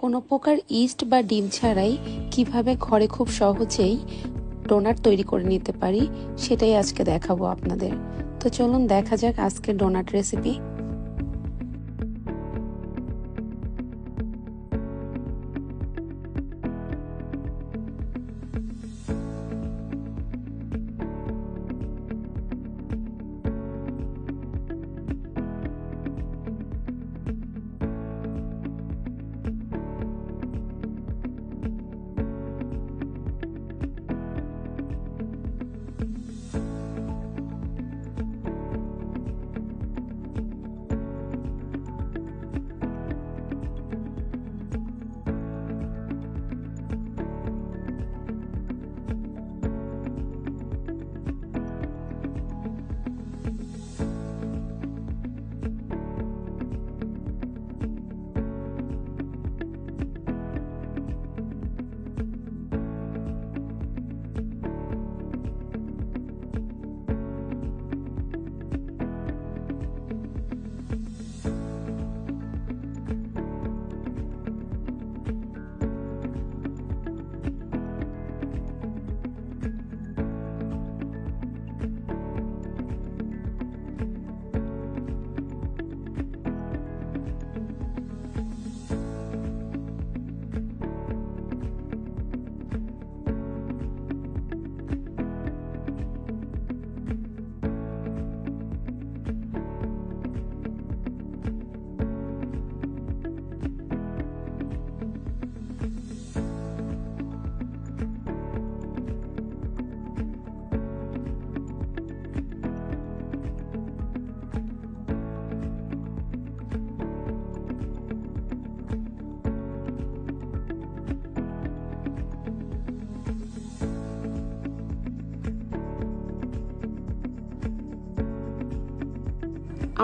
কোনো প্রকার ইস্ট বা ডিম ছাড়াই কিভাবে ঘরে খুব সহজেই ডোনাট তৈরি করে নিতে পারি সেটাই আজকে দেখাবো আপনাদের। তো চলুন দেখা যাক আজকের ডোনাট রেসিপি।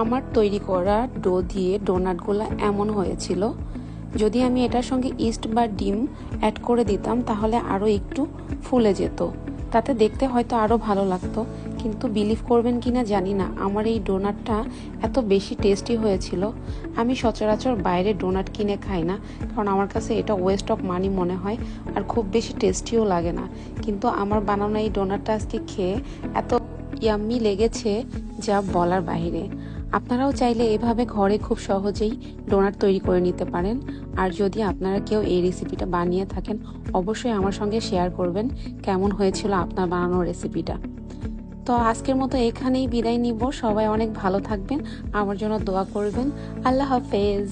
আমার তৈরি করা ডো দিয়ে ডোনাটগুলো এমন হয়েছিল। যদি আমি এটার সঙ্গে ইস্ট বা ডিম অ্যাড করে দিতাম তাহলে আরও একটু ফুলে যেত, তাতে দেখতে হয়তো আরও ভালো লাগতো। কিন্তু বিলিভ করবেন কিনা জানি না, আমার এই ডোনাটটা এত বেশি টেস্টি হয়েছিল। আমি সচরাচর বাইরে ডোনাট কিনে খাই না, কারণ আমার কাছে এটা ওয়েস্ট অফ মানি মনে হয় আর খুব বেশি টেস্টিও লাগে না। কিন্তু আমার বানানো এই ডোনাটটা আজকে খেয়ে এত ইয়াম্মি লেগেছে যা বলার বাইরে। আপনারাও চাইলে এভাবে ঘরে খুব সহজেই ডোনাট তৈরি করে নিতে পারেন। আর যদি আপনারা কেউ এই রেসিপিটা বানিয়ে থাকেন অবশ্যই আমার সঙ্গে শেয়ার করবেন কেমন হয়েছিল আপনার বানানো রেসিপিটা। তো আজকের মতো এখানেই বিদায় নিব। সবাই অনেক ভালো থাকবেন, আমার জন্য দোয়া করবেন। আল্লাহ হাফেজ।